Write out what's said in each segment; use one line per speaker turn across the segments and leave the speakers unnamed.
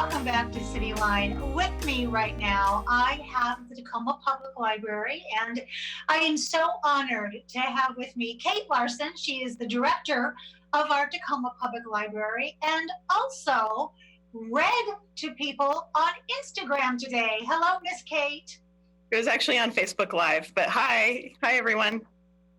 welcome back to CityLine. With me right now, I have the Tacoma Public Library, and I am so honored to have with me Kate Larson. She is the director of our Tacoma Public Library and also read to people on Instagram today. Hello, Miss Kate.
It was actually on Facebook Live, but hi everyone.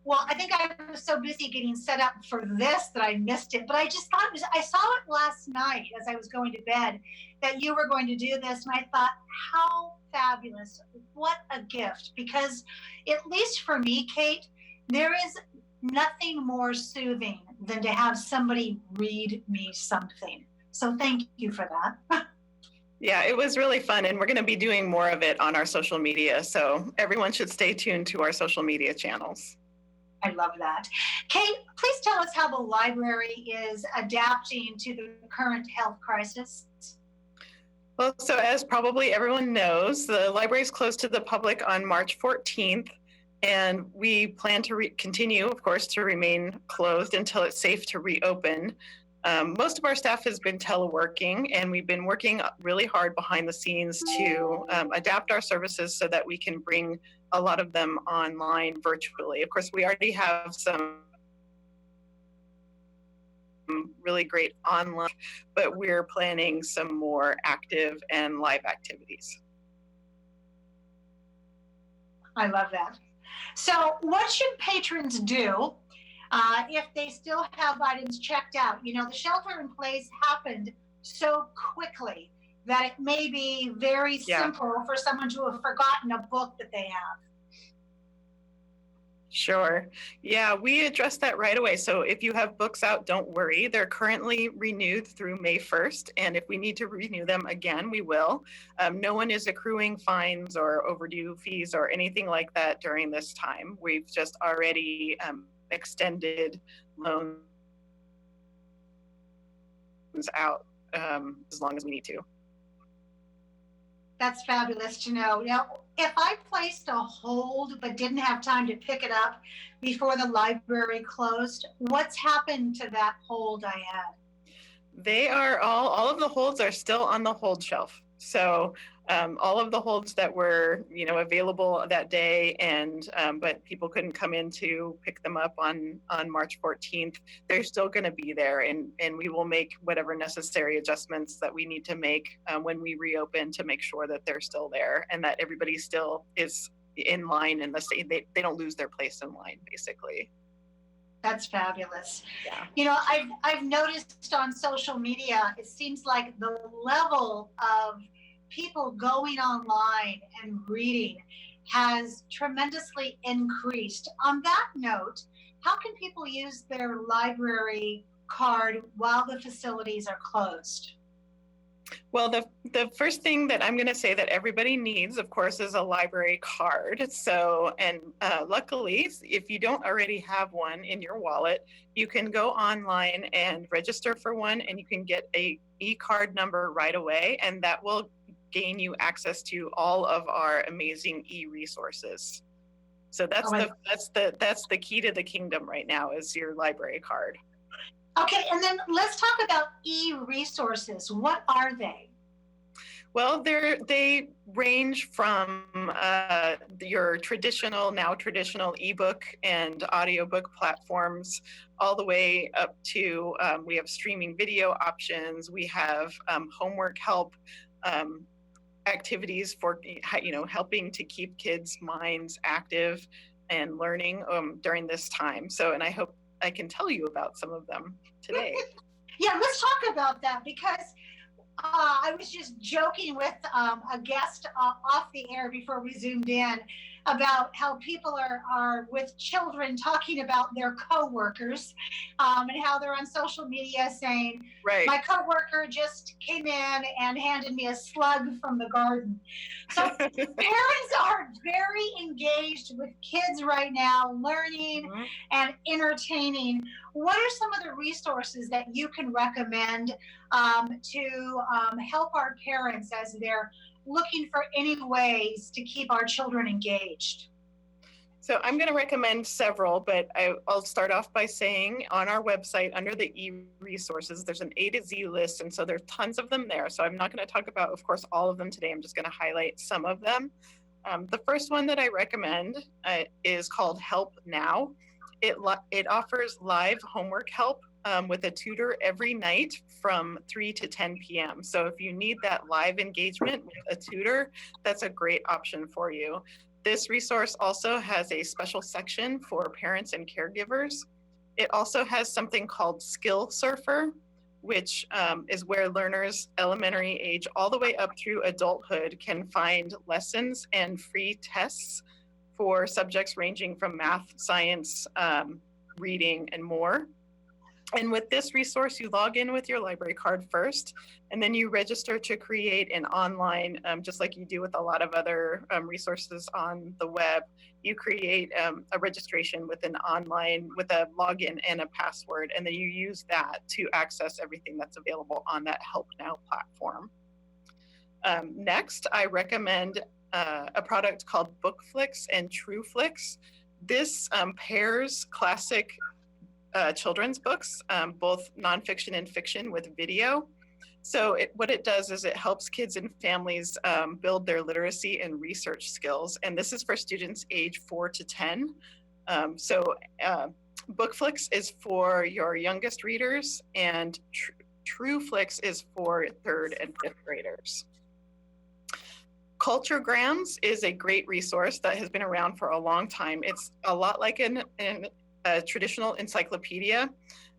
Well, I think I was so busy getting set up for this that I missed it. But I just thought I saw it last night as I was going to bed that you were going to do this. And I thought, how fabulous. What a gift. Because at least for me, Kate, there is nothing more soothing than to have somebody read me something. So thank you for that.
Yeah, it was really fun. And we're going to be doing more of it on our social media. So everyone should stay tuned to our social media channels.
I love that. Kate, please tell us how the library is adapting to the current health crisis.
Well, so as probably everyone knows, the library is closed to the public on March 14th, and we plan to continue, of course, to remain closed until it's safe to reopen. Most of our staff has been teleworking, and we've been working really hard behind the scenes to adapt our services so that we can bring a lot of them online virtually. Of course, we already have some really great online, but we're planning some more active and live activities.
I love that. So what should patrons do if they still have items checked out? You know, the shelter in place happened so quickly that it may be very simple for someone to have forgotten a book that they have.
Sure. Yeah, we addressed that right away. So if you have books out, don't worry. They're currently renewed through May 1st. And if we need to renew them again, we will. No one is accruing fines or overdue fees or anything like that during this time. We've just already extended loans out as long as we need to.
That's fabulous to know. Now, if I placed a hold but didn't have time to pick it up before the library closed, what's happened to that hold I had?
They are all of the holds are still on the hold shelf. So all of the holds that were, available that day, and but people couldn't come in to pick them up on March 14th. They're still going to be there, and we will make whatever necessary adjustments that we need to make when we reopen to make sure that they're still there and that everybody still is in line in the state. They don't lose their place in line, basically.
That's fabulous.
Yeah.
You know, I've noticed on social media, it seems like the level of people going online and reading has tremendously increased. On that note, how can people use their library card while the facilities are closed?
Well, the first thing that I'm going to say that everybody needs, of course, is a library card. So, and luckily, if you don't already have one in your wallet, you can go online and register for one, and you can get a e-card number right away, and that will gain you access to all of our amazing e-resources. So that's the key to the kingdom right now is your library card.
Okay, and then let's talk about e-resources. What are they?
Well, they range from your traditional ebook and audiobook platforms all the way up to we have streaming video options. We have homework help activities for helping to keep kids' minds active and learning during this time. So, and I hope I can tell you about some of them today.
Yeah, let's talk about that because I was just joking with a guest off the air before we zoomed in about how people are with children talking about their coworkers and how they're on social media saying,
right,
my coworker just came in and handed me a slug from the garden. So parents are very engaged with kids right now, learning and entertaining. What are some of the resources that you can recommend to help our parents as they're looking for any ways to keep our children engaged?
So I'm going to recommend several, but I'll start off by saying on our website under the e-resources, there's an A to Z list. And so there's tons of them there. So I'm not going to talk about, of course, all of them today. I'm just going to highlight some of them. The first one that I recommend is called Help Now. It offers live homework help with a tutor every night from 3 to 10 p.m. So if you need that live engagement with a tutor, that's a great option for you. This resource also has a special section for parents and caregivers. It also has something called Skill Surfer, which is where learners elementary age all the way up through adulthood can find lessons and free tests for subjects ranging from math, science, reading, and more. And with this resource, you log in with your library card first, and then you register to create an online, just like you do with a lot of other resources on the web, you create a registration with an online, with a login and a password, and then you use that to access everything that's available on that Help Now platform. Next, I recommend a product called BookFlix and TrueFlix. This pairs classic children's books, both nonfiction and fiction, with video. So what it does is it helps kids and families build their literacy and research skills. And this is for students age 4 to 10. BookFlix is for your youngest readers, and TrueFlix is for 3rd and 5th graders. Culturegrams is a great resource that has been around for a long time. It's a lot like a traditional encyclopedia.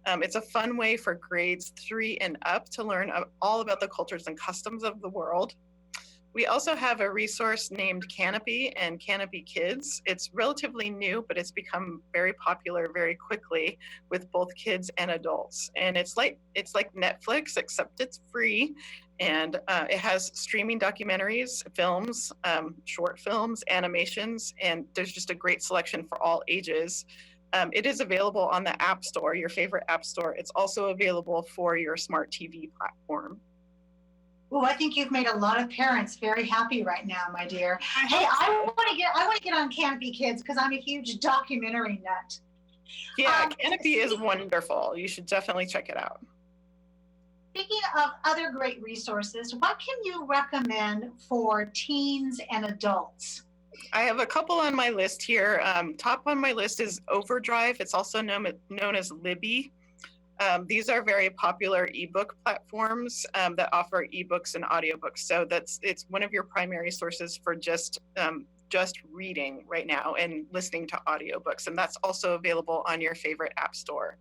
It's a fun way for grades 3 and up to learn all about the cultures and customs of the world. We also have a resource named Canopy and Canopy Kids. It's relatively new, but it's become very popular very quickly with both kids and adults. And it's like Netflix, except it's free. And it has streaming documentaries, films, short films, animations, and there's just a great selection for all ages. It is available on the App Store, your favorite App Store. It's also available for your smart TV platform.
Oh, I think you've made a lot of parents very happy right now, my dear. Hey, I want to get on Canopy Kids because I'm a huge documentary nut.
Yeah, Canopy is wonderful. You should definitely check it out.
Speaking of other great resources, what can you recommend for teens and adults?
I have a couple on my list here. Top on my list is Overdrive. It's also known as Libby. These are very popular ebook platforms that offer ebooks and audiobooks. So it's one of your primary sources for just reading right now and listening to audiobooks. And that's also available on your favorite app store.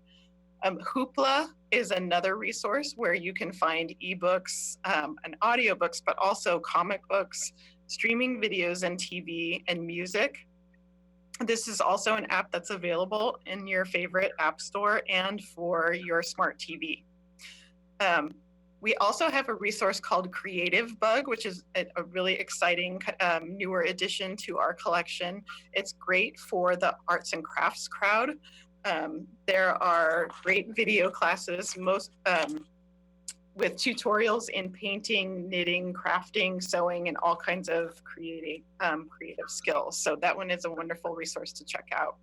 Hoopla is another resource where you can find ebooks and audiobooks, but also comic books, streaming videos and TV and music. This is also an app that's available in your favorite app store and for your smart TV. We also have a resource called Creativebug, which is a really exciting newer addition to our collection. It's great for the arts and crafts crowd. There are great video classes, with tutorials in painting, knitting, crafting, sewing, and all kinds of creative skills. So that one is a wonderful resource to check out.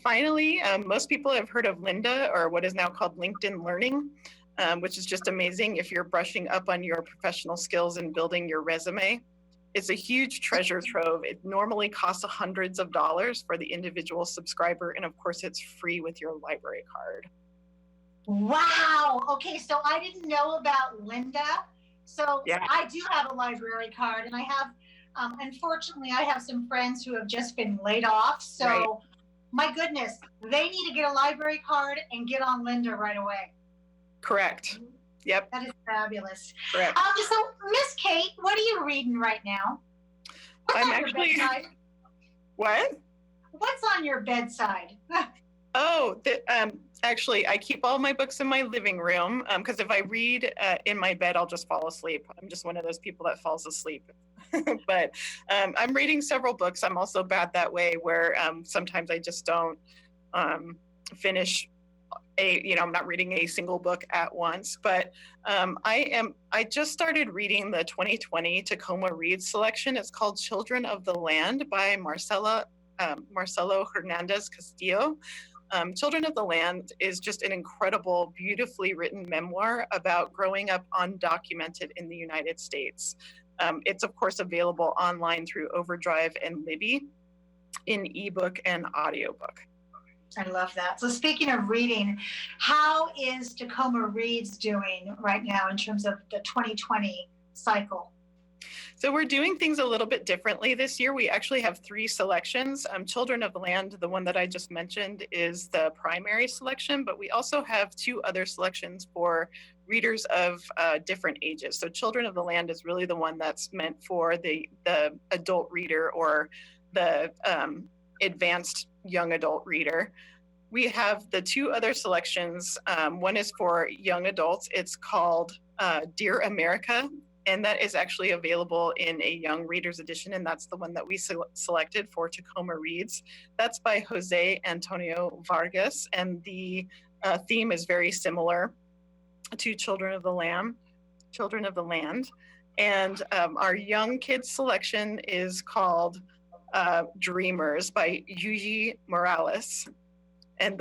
Finally, most people have heard of Lynda, or what is now called LinkedIn Learning, which is just amazing if you're brushing up on your professional skills and building your resume. It's a huge treasure trove. It normally costs hundreds of dollars for the individual subscriber, and of course it's free with your library card.
Wow. Okay, so I didn't know about Lynda. So yeah. I do have a library card, and I have, unfortunately, I have some friends who have just been laid off. So right. My goodness, they need to get a library card and get on Lynda right away.
Correct. Yep.
That is fabulous.
Correct.
So Miss Kate, what are you reading right now? What's
I'm actually, what?
What's on your bedside?
Oh, actually, I keep all my books in my living room because if I read in my bed, I'll just fall asleep. I'm just one of those people that falls asleep. But I'm reading several books. I'm also bad that way where sometimes I just don't finish I'm not reading a single book at once. But I just started reading the 2020 Tacoma Reads selection. It's called Children of the Land by Marcella Marcelo Hernandez Castillo. Children of the Land is just an incredible, beautifully written memoir about growing up undocumented in the United States. It's of course available online through Overdrive and Libby in ebook and audiobook.
I love that. So speaking of reading, how is Tacoma Reads doing right now in terms of the 2020 cycle?
So we're doing things a little bit differently this year. We actually have 3 selections. Children of the Land, the one that I just mentioned, is the primary selection, but we also have 2 other selections for readers of different ages. So Children of the Land is really the one that's meant for the adult reader or the advanced young adult reader. We have the 2 other selections. One is for young adults. It's called Dear America, and that is actually available in a young reader's edition, and that's the one that we selected for Tacoma Reads. That's by Jose Antonio Vargas, and the theme is very similar to Children of the Land. And our young kids selection is called Dreamers by Yuji Morales. And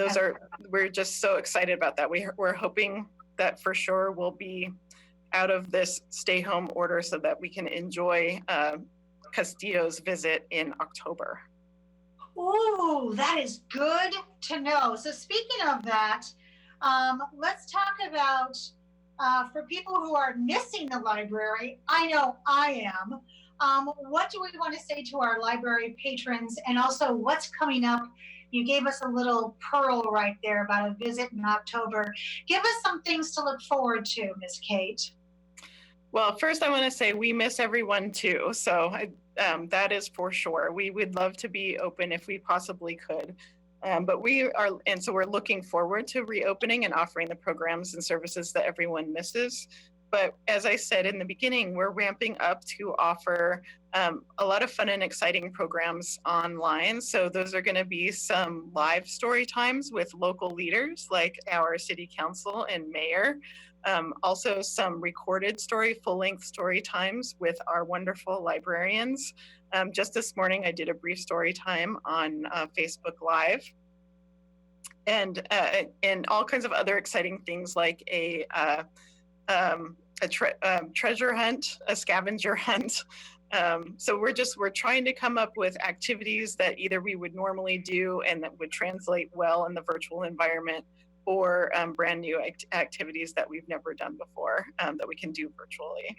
we're just so excited about that. We're hoping that for sure we'll be out of this stay home order so that we can enjoy Castillo's visit in October.
Ooh, that is good to know. So speaking of that, let's talk about for people who are missing the library. I know I am. What do we want to say to our library patrons, and also what's coming up? You gave us a little pearl right there about a visit in October. Give us some things to look forward to, Miss Kate.
Well, first I want to say we miss everyone too. So that is for sure. We would love to be open if we possibly could. But we're looking forward to reopening and offering the programs and services that everyone misses. But as I said in the beginning, we're ramping up to offer a lot of fun and exciting programs online. So those are going to be some live story times with local leaders like our city council and mayor. Also some recorded full-length story times with our wonderful librarians. Just this morning, I did a brief story time on Facebook Live. And all kinds of other exciting things like a treasure hunt, a scavenger hunt. So we're trying to come up with activities that either we would normally do and that would translate well in the virtual environment, or brand new activities that we've never done before that we can do virtually.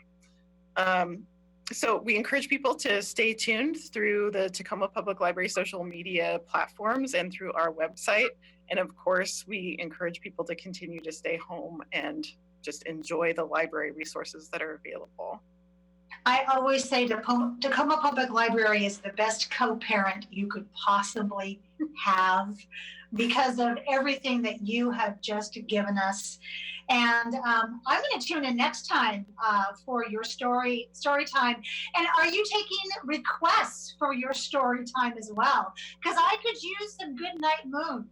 So we encourage people to stay tuned through the Tacoma Public Library social media platforms and through our website. And of course, we encourage people to continue to stay home and just enjoy the library resources that are available.
I always say Tacoma Public Library is the best co-parent you could possibly have because of everything that you have just given us. And I'm going to tune in next time for your story time. And are you taking requests for your story time as well? Because I could use some Good Night Moon.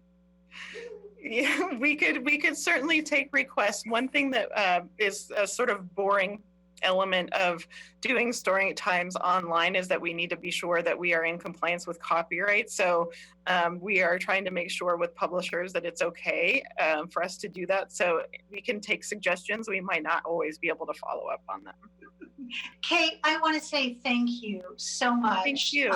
Yeah, we could certainly take requests. One thing that is a sort of boring element of doing story times online is that we need to be sure that we are in compliance with copyright. So we are trying to make sure with publishers that it's okay for us to do that. So we can take suggestions. We might not always be able to follow up on them.
Kate, I want to say thank you so much.
Thank you.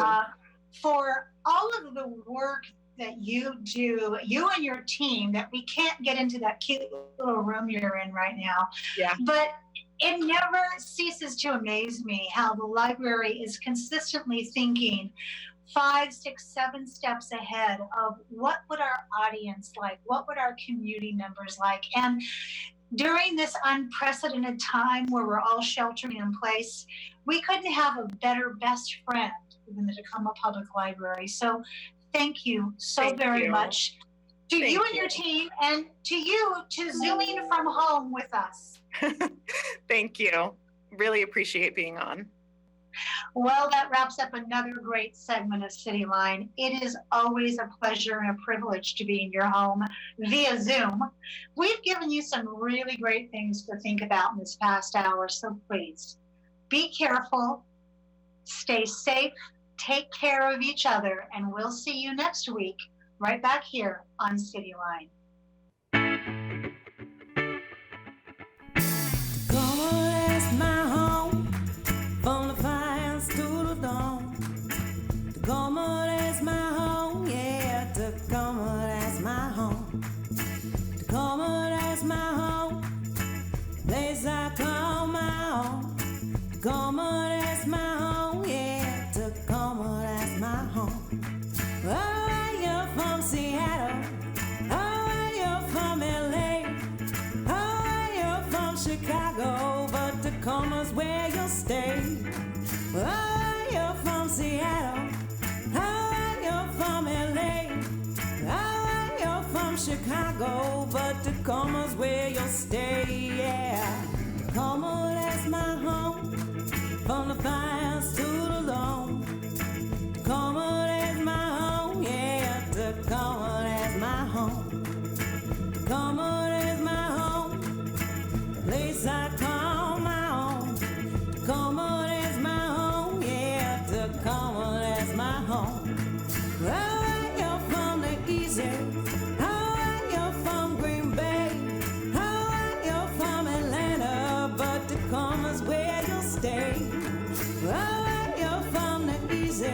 For all of the work that you do, you and your team, that we can't get into that cute little room you're in right now.
Yeah.
But it never ceases to amaze me how the library is consistently thinking 5, 6, 7 steps ahead of what would our audience like, what would our community members like. And during this unprecedented time where we're all sheltering in place, we couldn't have a better best friend than the Tacoma Public Library. So thank you so very much to you and your team, and to you to zooming from home with us.
Thank you. Really appreciate being on.
Well, that wraps up another great segment of CityLine. It is always a pleasure and a privilege to be in your home via Zoom. We've given you some really great things to think about in this past hour, so please be careful, stay safe, Take care of each other, and we'll see you next week right back here on CityLine.
Tacoma is my home, from the fires to the dawn. Tacoma is my home, yeah, Tacoma, that's my home. Tacoma, that's my home, place I call my own. Tacoma, that's my home, yeah, Tacoma, that's my home. Oh, you're from Seattle, oh, you're from LA, oh, you're from Chicago, but Tacoma's where you'll stay. Oh, you're from Seattle, oh, you're from LA, oh, you're from Chicago, but Tacoma's where you'll stay, yeah. Tacoma, that's my home, from the fires to the lawn. Tacoma, that's my home, yeah, Tacoma, that's my home. Tacoma, that's my home, place I call my own. Tacoma, that's my home, yeah, Tacoma, that's my home. Oh, you're from the easy, oh, you're from Green Bay, oh, you're from Atlanta, but Tacoma's where you'll stay. Oh, you're from the easy,